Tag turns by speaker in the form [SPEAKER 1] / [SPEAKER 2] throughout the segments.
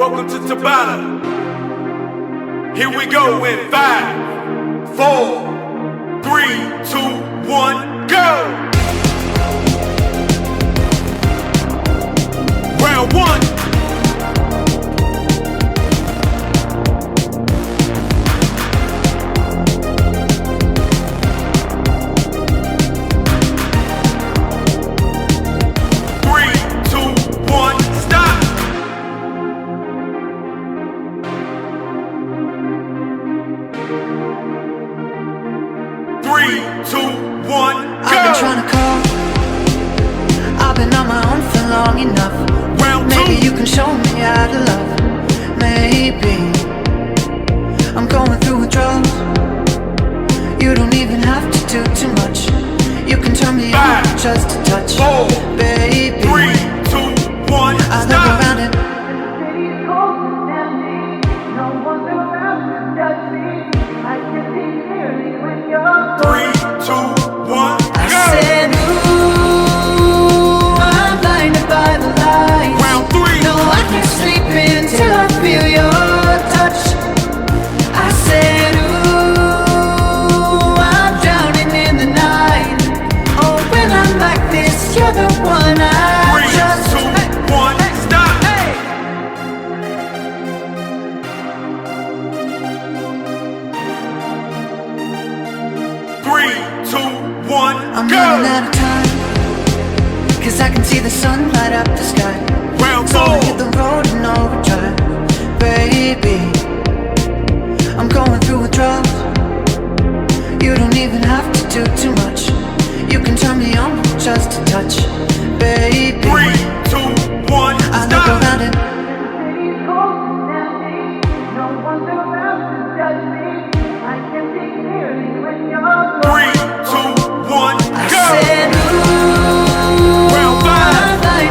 [SPEAKER 1] Welcome to Tabata. Here we go in 5, 4, 3, 2, 1, go! Round 1.
[SPEAKER 2] I've been trying to call. I've been on my own for long enough. Maybe you can show me how to love. Maybe I'm going through withdrawals. You don't even have to do too much. You can turn me on just a touch.
[SPEAKER 1] 4,
[SPEAKER 2] baby.
[SPEAKER 1] 3, 2, 1,
[SPEAKER 2] I look around it. I'm running out of time, 'cause I can see the sun light up the sky.
[SPEAKER 1] Round 4.
[SPEAKER 2] So I hit the road in overdrive. Baby, I'm going through withdrawals. You don't even have to do too much. You can turn me on with just a touch. Baby,
[SPEAKER 1] 3, 2, 1,
[SPEAKER 2] I look around it.
[SPEAKER 1] 3, 2, 1, go!
[SPEAKER 2] I said, ooh,
[SPEAKER 1] Round 5.
[SPEAKER 2] I'm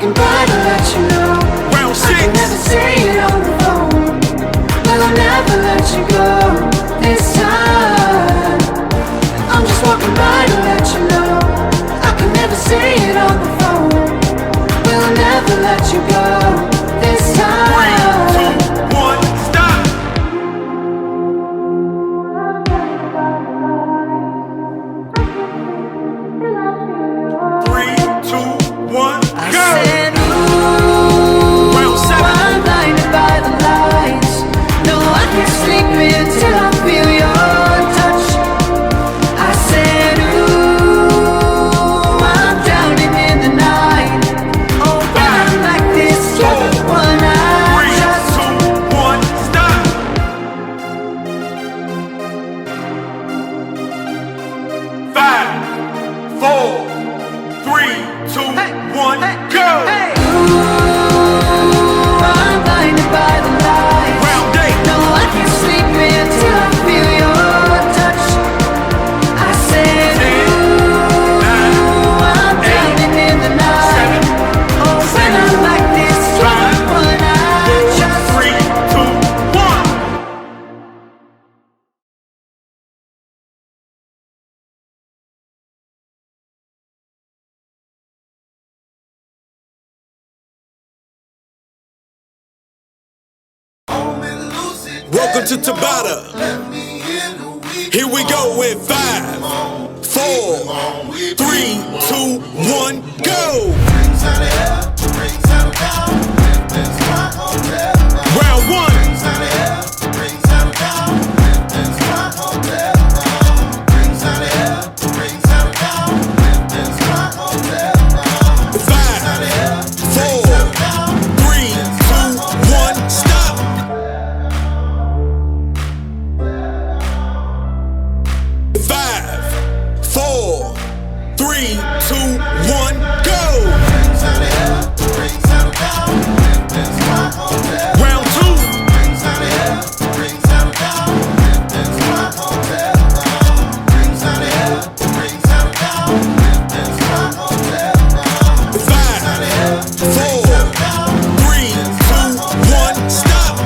[SPEAKER 2] walking by to let you know.
[SPEAKER 1] Round
[SPEAKER 2] I can never
[SPEAKER 1] six.
[SPEAKER 2] say it on the phone, but I'll never let you go this time. I'm just walking by to let you know. I can never say it on the phone, but I'll never let you go this time.
[SPEAKER 1] 3, 2, 1, stop. Three, two, one,
[SPEAKER 2] I
[SPEAKER 1] go.
[SPEAKER 2] said, ooh,
[SPEAKER 1] Round seven.
[SPEAKER 2] I'm blinded by the lights. No, I can't sleep until I feel your touch. I said, ooh, I'm drowning in the night. Oh, when I'm like this, you're the one I
[SPEAKER 1] 3,
[SPEAKER 2] trust.
[SPEAKER 1] 2, 1, stop. 5, 4, 3, 2, 1, go.
[SPEAKER 2] Ooh, I'm blinded by the lights.
[SPEAKER 1] Round 8.
[SPEAKER 2] No, I can't sleep until I feel your touch. I said,
[SPEAKER 1] 10,
[SPEAKER 2] ooh,
[SPEAKER 1] 9,
[SPEAKER 2] I'm drowning in the night.
[SPEAKER 1] 7,
[SPEAKER 2] Oh, when I'm like this, you're the one I trust.
[SPEAKER 1] 3, 2, 1.
[SPEAKER 3] Welcome to Tabata. Here we go in 5, 4, 3, 2, 1, go.
[SPEAKER 1] Round 1.
[SPEAKER 3] 5, 4, 3, 2, 1, stop. 5, 4, 3, 2, 1, go.
[SPEAKER 1] Round 2.
[SPEAKER 3] 5, 4, 3, 2, 1, stop.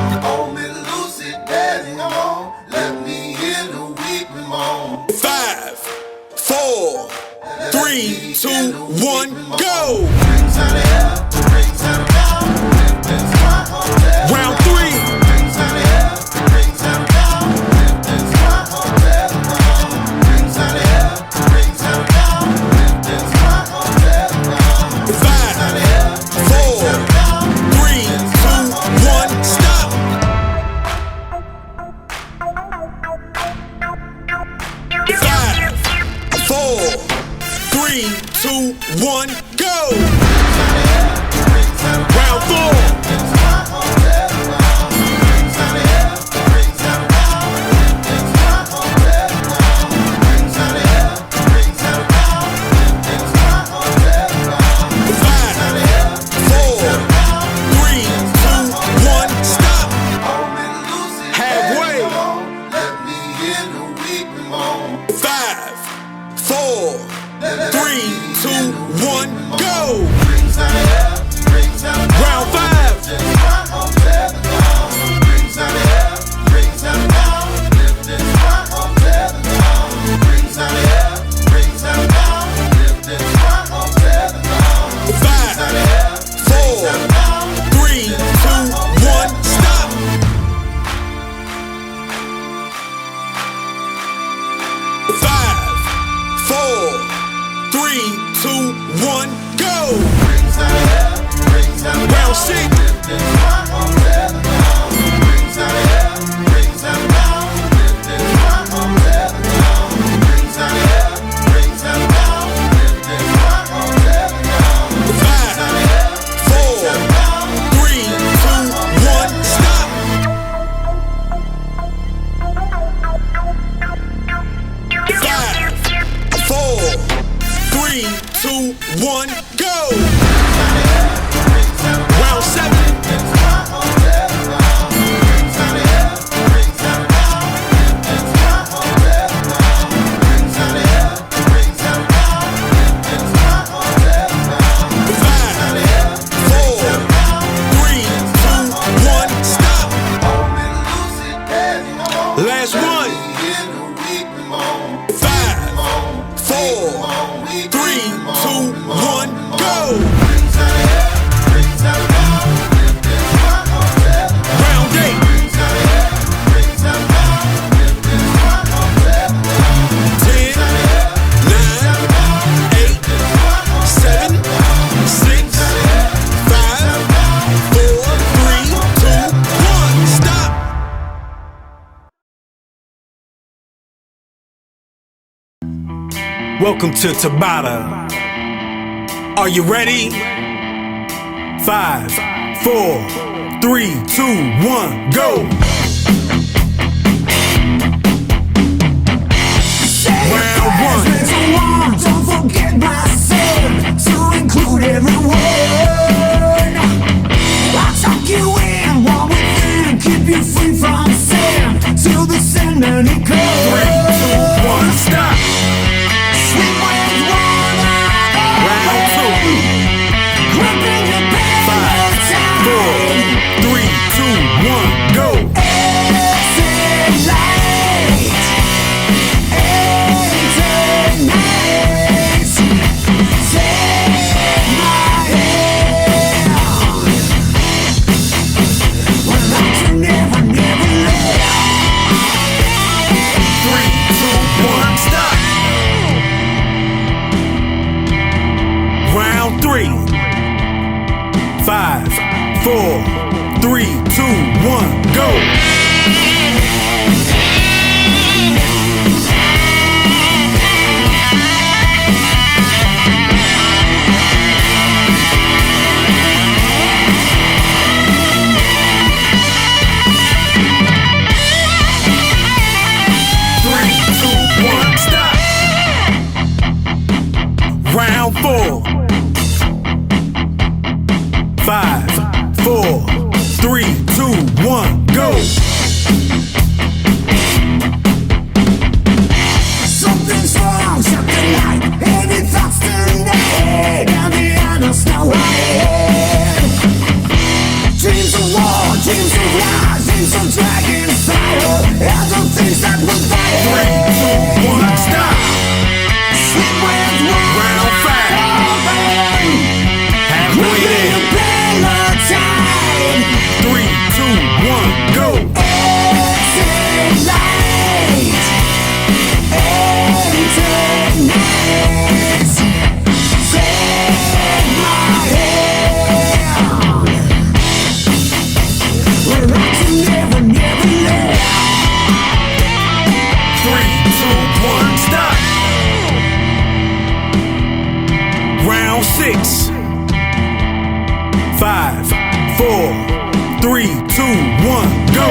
[SPEAKER 3] 5, 4, 3, 2, 1, go.
[SPEAKER 1] Round 3.
[SPEAKER 3] 5, 4, 3, 2, 1, stop. 5, 4, 3, 2, 1, go.
[SPEAKER 1] Round 4.
[SPEAKER 3] 5, 4, 3, 2, 1, stop.
[SPEAKER 1] Halfway.
[SPEAKER 3] 5, 4, 3, 2, 1, go.
[SPEAKER 1] Round 5.
[SPEAKER 3] 5, 4, 3, 2, 1, stop. 5, 4, 3, 2, 1, go.
[SPEAKER 1] Round 6.
[SPEAKER 3] 1, go!
[SPEAKER 1] Round 7.
[SPEAKER 3] Five,
[SPEAKER 1] Welcome to Tabata. Are you ready? 5, 4, 3, 2, 1, go! Round one.
[SPEAKER 3] Don't forget my sin, to include everyone. I'll tuck you in, one within, keep you free from sin, till the sandman he comes.
[SPEAKER 1] 3, 2, 1, stop!
[SPEAKER 3] Sleep with one eye
[SPEAKER 1] Round two.
[SPEAKER 3] gripping your bed
[SPEAKER 1] 5, 4, 3, 2, 1, go!
[SPEAKER 3] Exit light, exit night. Take my hand, well, I can never, never let
[SPEAKER 1] 3, 2, 1, stop! Round 3. 5, 4, 3, 2, 1, go! Round 4. 5, 4, 3, 2, 1, go!
[SPEAKER 3] something's wrong, something like heavy thoughts tonight, and the honest now hide. Dreams of war, dreams of lies, dreams of dragon fire, and the things that will
[SPEAKER 1] 3, 2, 1, stop!
[SPEAKER 3] sleep with one
[SPEAKER 1] Round 5. Halfway there. 3, 2, 1, go!
[SPEAKER 3] Exit light, exit night. Take my hand, well, I can never, never let
[SPEAKER 1] 3, 2, 1, stop! Round 6. 5, 4, 3, 2, 1, go!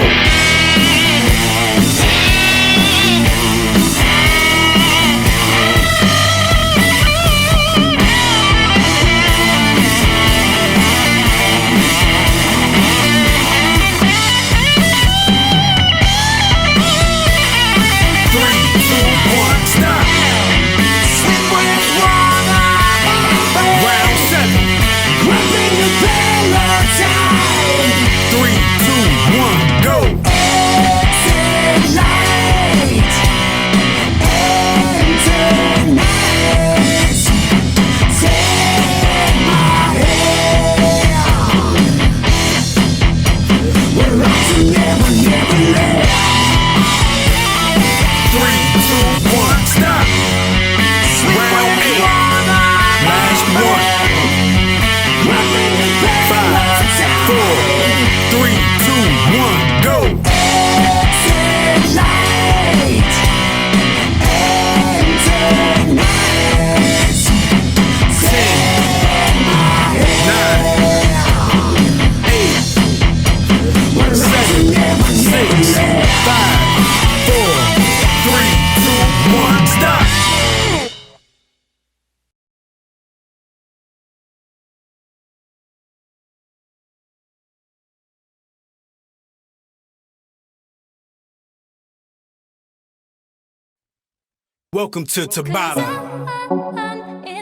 [SPEAKER 1] Welcome to Tabata.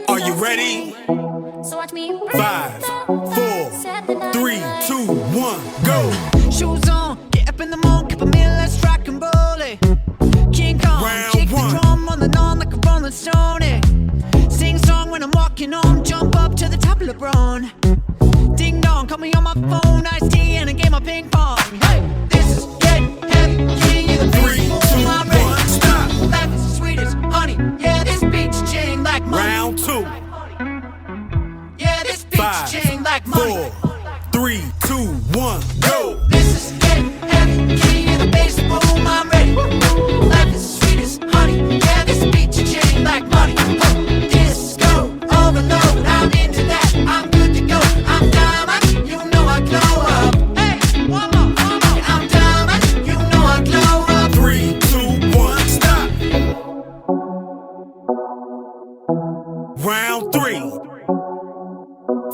[SPEAKER 1] Are you ready? 5, 4, 3, 2, 1, go!
[SPEAKER 2] Shoes on, get up in the morning, cup of meal, let's rock and roll it. King Kong,
[SPEAKER 1] Round
[SPEAKER 2] kick
[SPEAKER 1] one.
[SPEAKER 2] the drum, rolling on like a rolling stone. Sing song when I'm walking home, jump up to the top of LeBron. Ding dong, call me on my phone, iced tea and a game of ping pong. Hey, this is getting heavy, king of the
[SPEAKER 1] 3, 2,
[SPEAKER 2] baseball, I'm
[SPEAKER 1] 1,
[SPEAKER 2] ready.
[SPEAKER 1] stop!
[SPEAKER 2] Life is sweet as honey, yeah, this beach chain like money.
[SPEAKER 1] Round 2.
[SPEAKER 2] Yeah, this beach
[SPEAKER 1] 5,
[SPEAKER 2] chain like money.
[SPEAKER 1] 4, 3, 2, 1, go!
[SPEAKER 2] This is getting heavy, king of the baseball, I'm ready. Life is sweet as honey, yeah, this beach chain like money.
[SPEAKER 1] Round 3.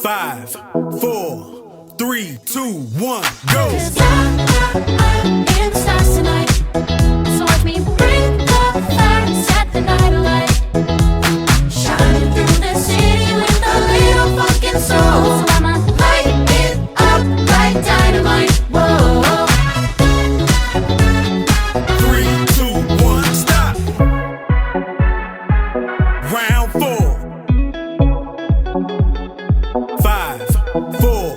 [SPEAKER 1] 5, 4, 3, 2, 1, go.
[SPEAKER 4] 'Cause I'm in the stars tonight. So watch me bring the fire and set the night alight. Shining through the city with a little fucking soul. So I'ma light it up like dynamite. Whoa.
[SPEAKER 1] 3, 2, 1, stop. Round 4. 5, 4,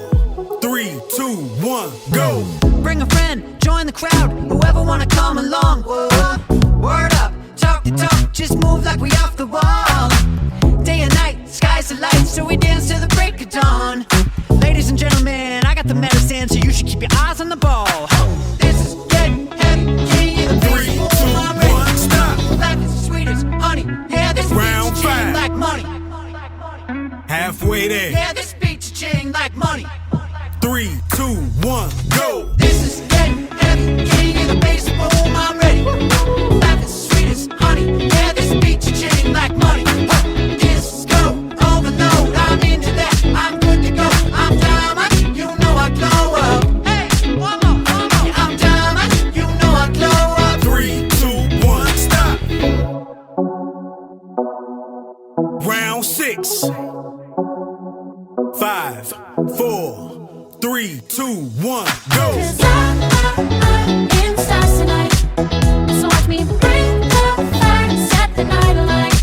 [SPEAKER 1] 3, 2, 1, go.
[SPEAKER 2] Bring a friend, join the crowd, whoever wanna come along. Whoa. Word up, talk the talk, just move like we off the wall. Day and night, sky's the light, so we dance till the break of dawn. Ladies and gentlemen, I got the medicine, so you should keep your eyes on the ball. This is getting heavy, king of the
[SPEAKER 1] 3, 2, 1, stop.
[SPEAKER 2] Life is sweet as honey, yeah, this
[SPEAKER 1] Round
[SPEAKER 2] beat's chain
[SPEAKER 1] 5.
[SPEAKER 2] like money.
[SPEAKER 1] Halfway there.
[SPEAKER 2] Yeah, this beat's chain like money.
[SPEAKER 1] 3, 2, 1, go.
[SPEAKER 2] This is getting heavy, king of the bass, boom, I'm ready. Life is sweet as honey, yeah, this beat's chain like money. Disco overload, I'm into that, I'm good to go. I'm diamond, you know I glow up. Hey, one more. Yeah, I'm diamond, you know I glow up.
[SPEAKER 1] 3, 2, 1, stop. Round 6. 5, 4, 3, 2, 1, go.
[SPEAKER 4] 'Cause I'm in the stars tonight. So watch me bring the fire and set the night alight.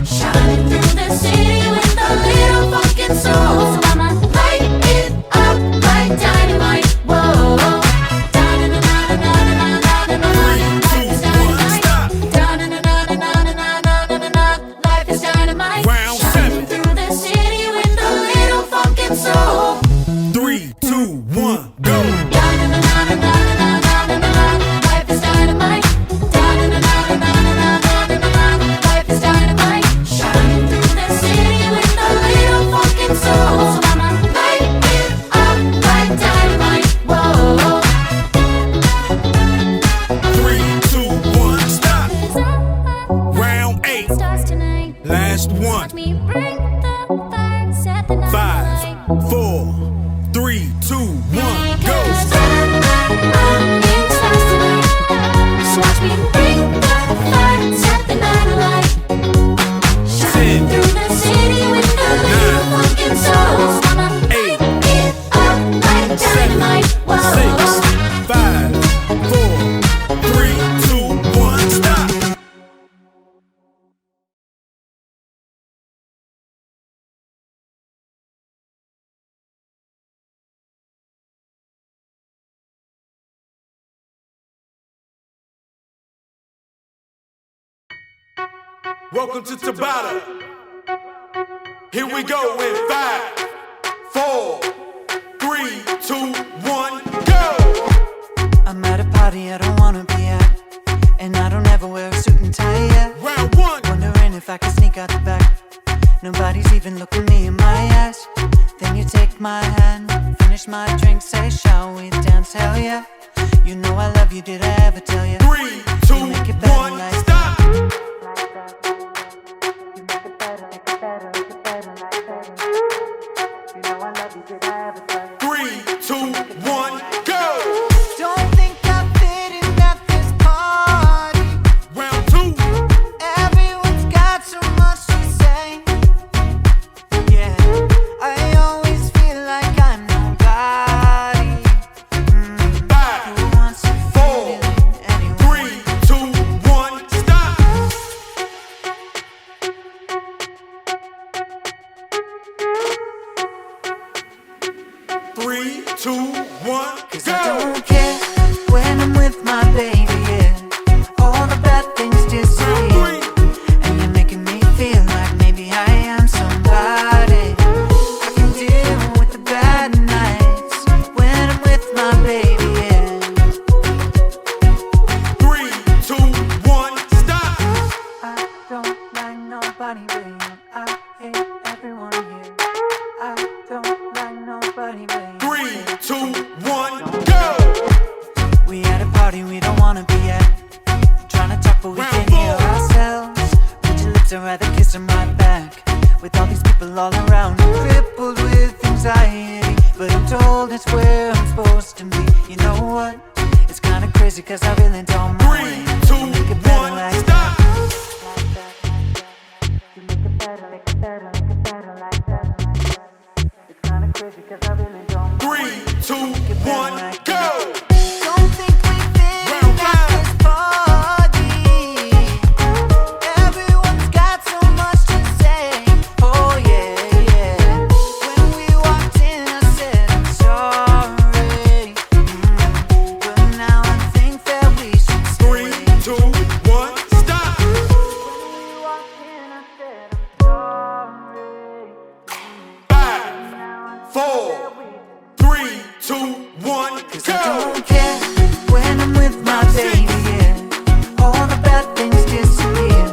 [SPEAKER 4] Shining through the city with a little fucking soul. So I'ma light it up like dynamite. Whoa. Life is dynamite. Life is dynamite.
[SPEAKER 1] Round
[SPEAKER 4] Shining
[SPEAKER 1] 7.
[SPEAKER 4] through the city with a little fucking soul.
[SPEAKER 1] 3, 2, 1, go.
[SPEAKER 4] Life is dynamite. Life is dynamite. Shining through the city with a little fucking soul. So I'ma light it up like dynamite. Whoa.
[SPEAKER 1] 3, 2, 1, stop.
[SPEAKER 4] 'Cause I'm
[SPEAKER 1] Round 8.
[SPEAKER 4] stars tonight.
[SPEAKER 1] Last one.
[SPEAKER 4] Watch me bring the fire, set the night
[SPEAKER 1] 5,
[SPEAKER 4] alight.
[SPEAKER 1] 4, 3, 2, 1, go.
[SPEAKER 4] 'Cause I'm in stars tonight. So watch me bring the fire, set the night alight. Shining
[SPEAKER 1] 10,
[SPEAKER 4] through the city with a little
[SPEAKER 1] 9,
[SPEAKER 4] fucking soul. So I'ma
[SPEAKER 1] 8,
[SPEAKER 4] light it up like
[SPEAKER 1] 7,
[SPEAKER 4] dynamite.
[SPEAKER 1] 6,
[SPEAKER 4] Whoa.
[SPEAKER 1] 5, 4, 3, 2, 1, stop. Welcome to Tabata. Here we go in 5, 4, 3, 2, 1, go.
[SPEAKER 2] I'm at a party I don't wanna be at, and I don't ever wear a suit and tie yet.
[SPEAKER 1] Round 1.
[SPEAKER 2] Wondering if I can sneak out the back. Nobody's even looking me in my eyes. Then you take my hand, finish my drink, say, shall we dance? Hell yeah. You know I love you, did I ever tell you?
[SPEAKER 1] 3, 2,
[SPEAKER 2] You make it better
[SPEAKER 1] 1,
[SPEAKER 2] like
[SPEAKER 1] stop. 3, 2, 1, go.
[SPEAKER 2] Don't think I fit in at this party.
[SPEAKER 1] Round 2.
[SPEAKER 2] Everyone's got so much to say. Yeah, I always feel like I'm nobody.
[SPEAKER 1] 5,
[SPEAKER 2] Who wants to
[SPEAKER 1] 4,
[SPEAKER 2] fit in anyway?
[SPEAKER 1] 3, 2, 1, stop. 3, 2, 1,
[SPEAKER 2] Cause I
[SPEAKER 1] go.
[SPEAKER 2] don't care when I'm with my baby, yeah. All the bad things disappear, and you're making me feel like maybe I am somebody. I can deal with the bad nights when I'm with my baby, yeah.
[SPEAKER 1] 3, 2, 1, stop.
[SPEAKER 2] I don't like nobody, baby. I hate everyone here. I don't like nobody, baby.
[SPEAKER 1] 3, 2, 1, go.
[SPEAKER 2] We at a party we don't wanna be at. Trying to talk but we
[SPEAKER 1] Round
[SPEAKER 2] can't hear
[SPEAKER 1] 4.
[SPEAKER 2] ourselves. But your lips, I'd rather kiss on my back. with all these people all around me, crippled with anxiety, but I'm told it's where I'm supposed to be. You know what? It's kinda crazy cause I really don't mind.
[SPEAKER 1] 3, 2,
[SPEAKER 2] Make it better
[SPEAKER 1] 1,
[SPEAKER 2] like
[SPEAKER 1] stop.
[SPEAKER 2] you make it better, make it better, make it better like that. It's kinda crazy cause I really don't mind.
[SPEAKER 1] 3, 2, 1, go.
[SPEAKER 2] Don't think we finished at this party. Everyone's got so much to say. Oh yeah, yeah. When we walked in, I said I'm sorry. But now I think that we should stay.
[SPEAKER 1] 3, 2, 1, stop.
[SPEAKER 2] When we walked in, I said I'm sorry.
[SPEAKER 1] 5, 4, 3, 2, 1,
[SPEAKER 2] Cause I
[SPEAKER 1] go.
[SPEAKER 2] don't care when I'm with my baby, yeah. All the bad things disappear,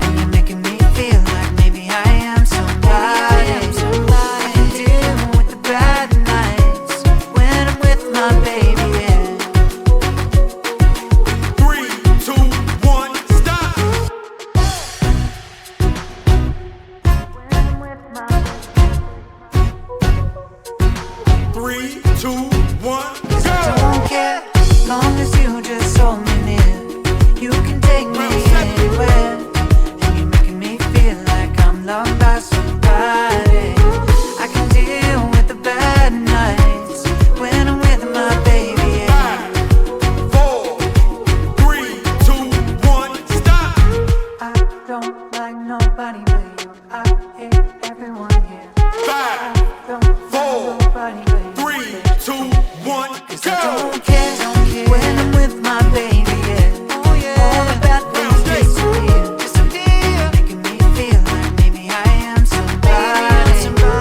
[SPEAKER 2] and you're making me feel like maybe I am somebody. I can deal with the bad nights when I'm with my baby, yeah.
[SPEAKER 1] 3, 2, 1, stop.
[SPEAKER 2] When I'm with my
[SPEAKER 1] 3, 2, 1,
[SPEAKER 2] Cause I
[SPEAKER 1] go.
[SPEAKER 2] don't care, long as you just hold me near. You can take me anywhere, and you're making me feel like I'm loved by somebody. I can deal with the bad nights when I'm with my baby, yeah.
[SPEAKER 1] 5, 4, 3, 2, 1, stop.
[SPEAKER 2] I don't like nobody but you. I hate everyone here.
[SPEAKER 1] 5,
[SPEAKER 2] Don't like
[SPEAKER 1] 4,
[SPEAKER 2] nobody but you.
[SPEAKER 1] 3, 2, 1,
[SPEAKER 2] Cause I
[SPEAKER 1] go.
[SPEAKER 2] don't care when I'm with my baby, yeah. Oh yeah. All the bad things disappear, making me feel like maybe I am somebody. I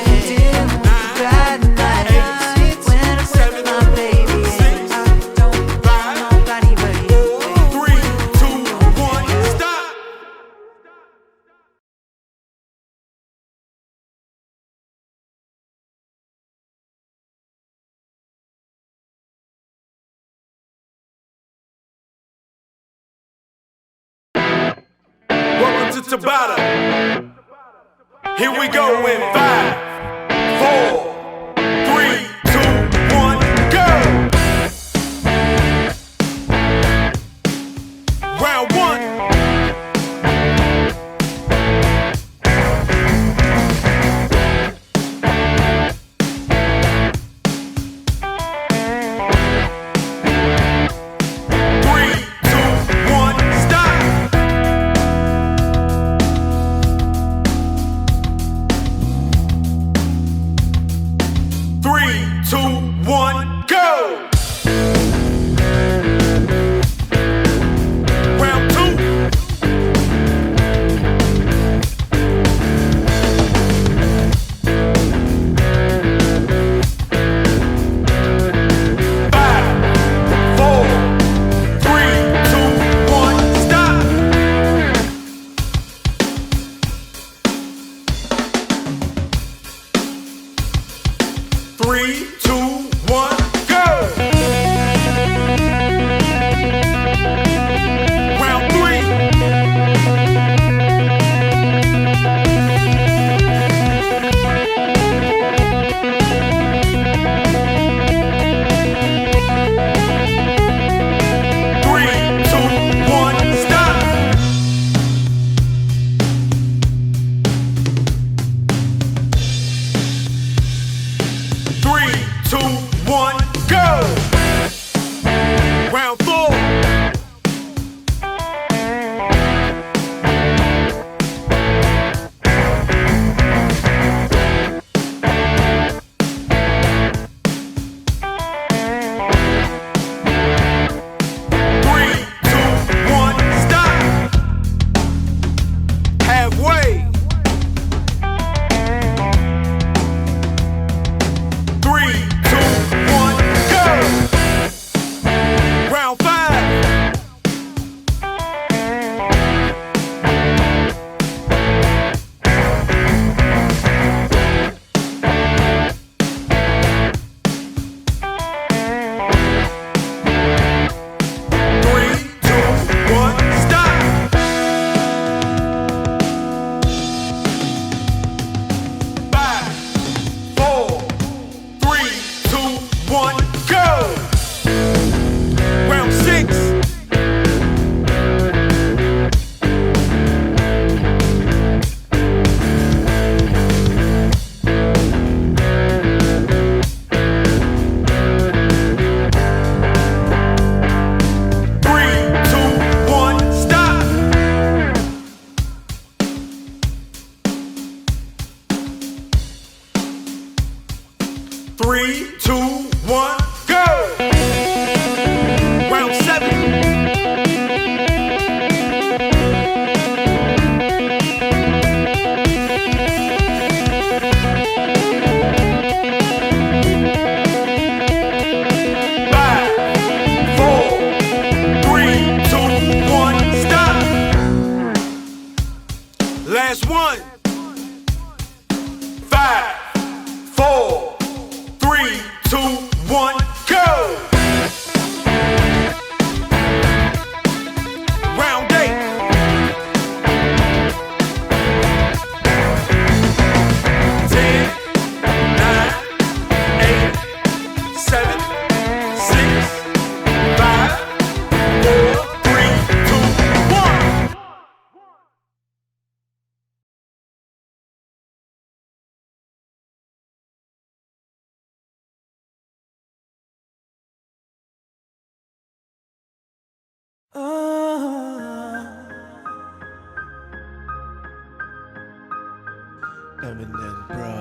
[SPEAKER 2] can deal with the bad nights when I'm with my baby, yeah. I don't want nobody but you.
[SPEAKER 1] 3, 2, 1, stop. Welcome to Tabata. Here we go in 5, 4, 3, 2, 1, go. Round 1. Three, two, 3, 2, 1, go! Round 7. 1, go! Round 8. 10, 9, 8, 7, 6, 5, 4, 3, 2, 1.
[SPEAKER 5] Eminem, bro.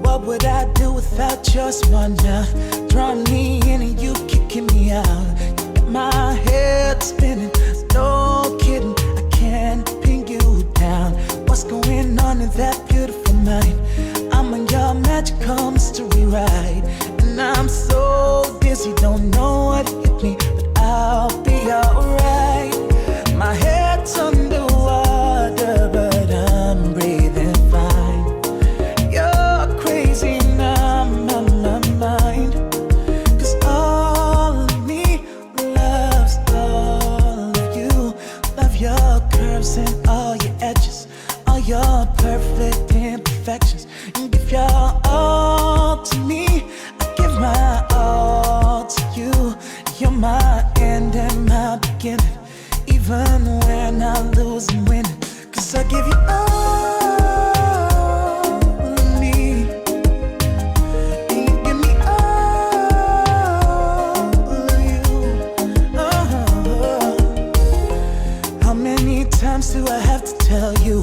[SPEAKER 2] What would I do without your smart mouth? Drawing me in and you kicking me out. You got my head spinning, no kidding, I can't pin you down. What's going on in that beautiful mind? I'm on your magical mystery ride, and I'm so dizzy, don't know what hit me, but I'll be alright. My head's underwater, but I'm breathing fine. You're crazy now, my mind, 'cause all of me loves all of you. Love your curves and all your edges, all your perfect imperfections. And give your all to me, I give my all to you. You're my end and my beginning, even when I lose and win. 'Cause I give you all of me, and you give me all of you. How many times do I have to tell you?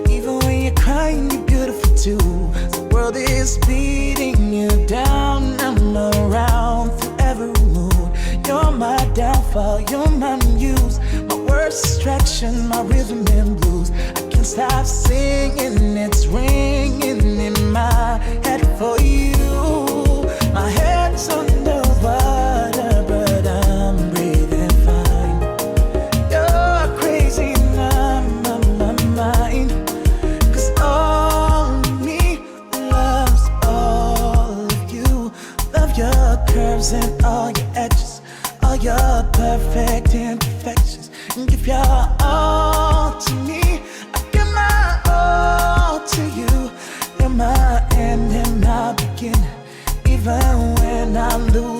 [SPEAKER 2] Even when you're crying, you're beautiful too. The world is beating you down, I'm around through every mood. You're my downfall, you're my muse, my worst distraction, my rhythm and blues. I can't stop singing, it's ringing in my head for you. My head's underwater, but I'm breathing fine. You're crazy now, my mind, 'cause all of me loves all of you. Love your curves and all your edges, all your perfect imperfections. And give your all to me, I give my all to you. You're my end and my beginning, even when I lose